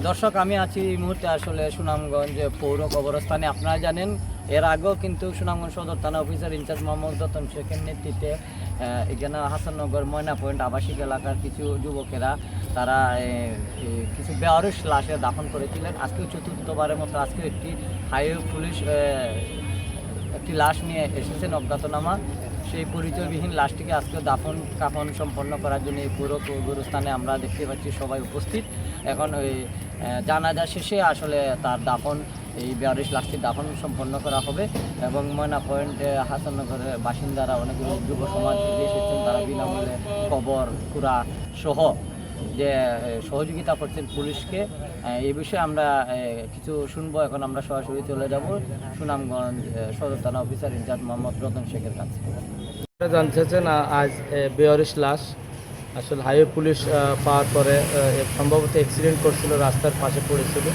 দর্শক, আমি আছি এই মুহূর্তে আসলে সুনামগঞ্জ পৌর কবরস্থানে। আপনারা জানেন এর আগেও কিন্তু সুনামগঞ্জ সদর থানা অফিসার ইনচার্জ মোহাম্মদ রতন শেখের নেতৃত্বে এখানে হাসাননগর ময়না পয়েন্ট আবাসিক এলাকার কিছু যুবকেরা তারা কিছু বেয়ারিশ লাশে দাফন করেছিলেন। আজকেও চতুর্থবারের মতো আজকে একটি হাইওয়ে পুলিশ একটি লাশ নিয়ে এসেছেন অজ্ঞাতনামা। সেই পরিচয়বিহীন লাশটিকে আজকে দাফন কাফন সম্পন্ন করার জন্য এই পুরো গুরুস্থানে আমরা দেখতে পাচ্ছি সবাই উপস্থিত। এখন ওই জানাজা শেষে আসলে তার দাফন, এই বেয়ারিশ লাশটির দাফন সম্পন্ন করা হবে এবং ময়না পয়েন্ট হাসাননগরের বাসিন্দারা অনেকগুলো যুব সমাজ থেকে এসেছেন। তারা বিনামূল্যে কবর কুড়া সহ যে সহযোগিতা করছেন পুলিশকে, এই বিষয়ে আমরা কিছু শুনবো। এখন আমরা সরাসরি চলে যাব সুনামগঞ্জ সদর থানা অফিসার ইনচার্জ মোহাম্মদ রতন শেখের কাছে। জানতেছেন আজ বেয়ারিশ লাশ আসলে হাইওয়ে পুলিশ পাওয়ার পরে সম্ভবত অ্যাক্সিডেন্ট করছিল, রাস্তার পাশে পড়েছিল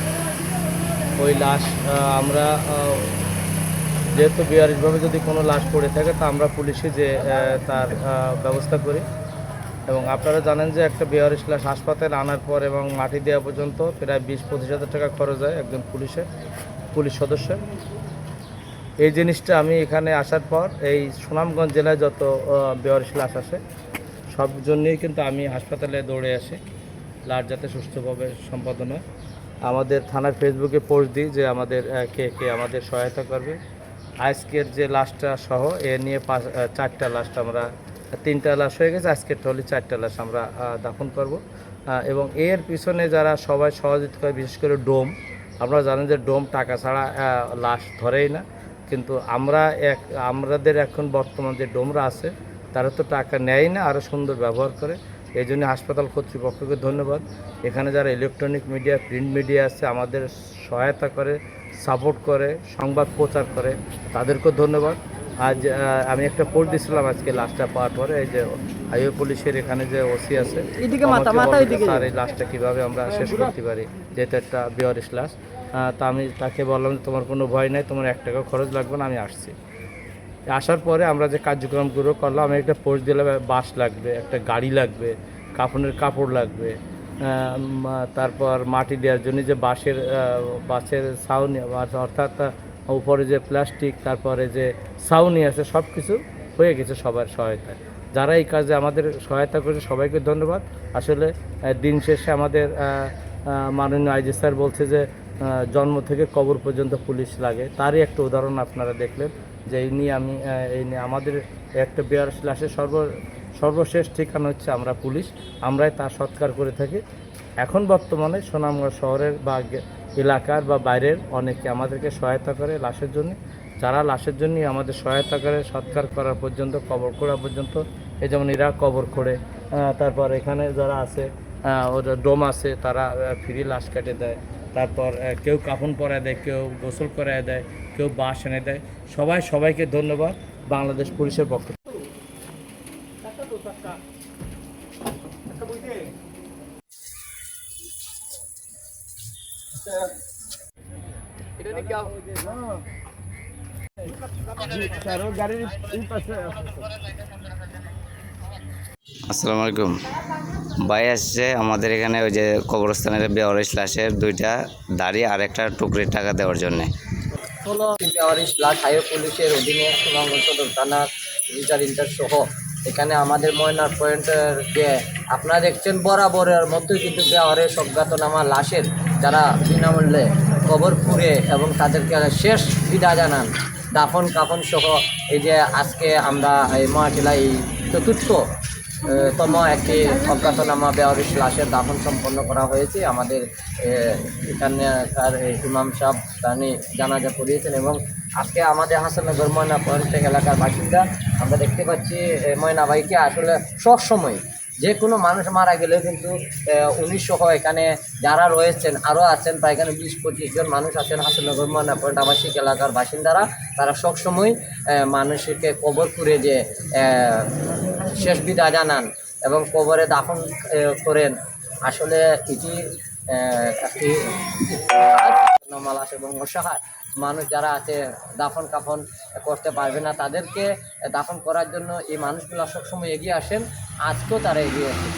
ওই লাশ। আমরা যেহেতু বেয়ারিশভাবে যদি কোনো লাশ পড়ে থাকে তা আমরা পুলিশে যে তার ব্যবস্থা করি। এবং আপনারা জানেন যে একটা বেয়ারিশ লাশ হাসপাতালে আনার পর এবং মাটি দেওয়া পর্যন্ত প্রায় 20-25 হাজার টাকা খরচ হয় একজন পুলিশ সদস্যের। এই জিনিসটা আমি এখানে আসার পর এই সুনামগঞ্জ জেলায় যত বেয়ারিশ লাশ আসে সব জন্যই কিন্তু আমি হাসপাতালে দৌড়ে আসি, লাশ যাতে সুস্থভাবে সম্পাদন হয়। আমাদের থানার ফেসবুকে পোস্ট দিই যে আমাদের কে আমাদের সহায়তা করবে। আজকের যে লাশটা সহ এ নিয়ে 4টা লাশটা আমরা 3টা লাশ হয়ে গেছে, আজকের টলি 4টা লাশ আমরা দাফন করব। এবং এর পিছনে যারা সবাই সহযোগিতা করে, বিশেষ করে ডোম, আপনারা জানেন যে ডোম টাকা ছাড়া লাশ ধরেই না, কিন্তু আমাদের এখন বর্তমান যে ডোমরা আছে তারা তো টাকা নেয় না, আরও সুন্দর ব্যবহার করে। এই জন্য হাসপাতাল কর্তৃপক্ষকে ধন্যবাদ। এখানে যারা ইলেকট্রনিক মিডিয়া, প্রিন্ট মিডিয়া আছে আমাদের সহায়তা করে, সাপোর্ট করে, সংবাদ প্রচার করে, তাদেরকেও ধন্যবাদ। আজ আমি একটা পোস্ট দিয়েছিলাম আজকে লাশটা পাওয়ার পরে, এই যে হাইওয়ে পুলিশের এখানে যে ওসি আছে স্যার, এই লাশটা কীভাবে আমরা শেষ করতে পারি, যেহেতু একটা বেয়ারিশ লাশ। তা আমি তাকে বললাম যে তোমার কোনো ভয় নাই, তোমার 1 টাকাও খরচ লাগবে না, আমি আসছি। আসার পরে আমরা যে কার্যক্রমগুলো করলাম, আমি একটা পোস্ট দিলাম, বাস লাগবে, একটা গাড়ি লাগবে, কাফনের কাপড় লাগবে, তারপর মাটি দেওয়ার জন্য যে বাসের ছাউনি, অর্থাৎ উপরে যে প্লাস্টিক, তারপরে যে ছাউনি আছে, সব কিছু হয়ে গেছে সবার সহায়তায়। যারা এই কাজে আমাদের সহায়তা করেছে সবাইকে ধন্যবাদ। আসলে দিন শেষে আমাদের মাননীয় আইজি স্যার বলছে যে জন্ম থেকে কবর পর্যন্ত পুলিশ লাগে, তারই একটা উদাহরণ আপনারা দেখলেন যে এই নিয়ে আমাদের একটা বেয়ারিশ লাশের সর্বশেষ ঠিকানা হচ্ছে আমরা পুলিশ, আমরাই তার সৎকার করে থাকি। এখন বর্তমানে সুনামগঞ্জ শহরের বা এলাকার বা বাইরের অনেকে আমাদেরকে সহায়তা করে লাশের জন্য। যারা লাশের জন্য আমাদের সহায়তা করে সৎকার করার পর্যন্ত, কবর খোঁড়া পর্যন্ত, এই যেমন এরা কবর খোঁড়ে, তারপর এখানে যারা আছে ওরা ডোম আছে, তারা ফ্রি লাশ কেটে দেয়, তারপর কেউ কাফন পরায় দেয়, কেউ গোসল করায় দেয়, কেউ বাস এনে দেয়। সবাইকে ধন্যবাদ বাংলাদেশ পুলিশের পক্ষ থেকে। আসসালামু আলাইকুম ভাই, আসছে আমাদের এখানে ওই যে কবরস্থানের বেয়ারিশ লাশের 2টা দাড়ি আর একটা টুকরির টাকা দেওয়ার জন্যে। বেয়ারিশ লাশ হাইওয়ে পুলিশের অধীনে সুনামগঞ্জ সদর থানার ইনচার্জ সহ এখানে আমাদের ময়না পয়েন্টের যে আপনারা দেখছেন বরাবরের মধ্যে কিন্তু বেয়ারিশ অজ্ঞাতনামা লাশের যারা বিনামূল্যে কবর খুঁড়ে এবং তাদেরকে শেষ বিদায় জানান, দাফন কাফন সহ এই যে আজকে আমরা এই মহাজেলায় এই চতুর্থতম একটি অজ্ঞাতনামা বেয়ারিশ লাশের দাফন সম্পন্ন করা হয়েছে। আমাদের এখানকার ইমাম সাহেব তিনি জানাজা করিয়েছেন এবং আজকে আমাদের হাসাননগর ময়না পয়েন্ট এলাকার বাসিন্দা আমরা দেখতে পাচ্ছি ময়না ভাইকে আসলে সবসময় যে কোনো মানুষ মারা গেলেও কিন্তু 19 সহ এখানে যারা রয়েছেন আরও আছেন, প্রায় এখানে 20-25 জন মানুষ আছেন হাসাননগর ময়না পয়েন্ট আবাসিক এলাকার বাসিন্দারা। তারা সবসময় মানুষকে কবর করে যে শেষ বিদায় জানান এবং কবরে দাফন করেন। আসলে এটি একটি মালাস এবং অসহায় মানুষ যারা আছে দাফন কাফন করতে পারবে না, তাদেরকে দাফন করার জন্য এই মানুষগুলো সবসময় এগিয়ে আসেন। আজকেও তারা এগিয়ে আসেন।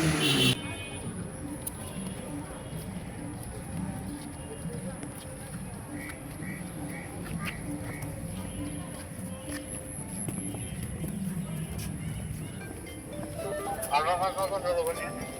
আলফা ফাঁকা কন্ট্রোল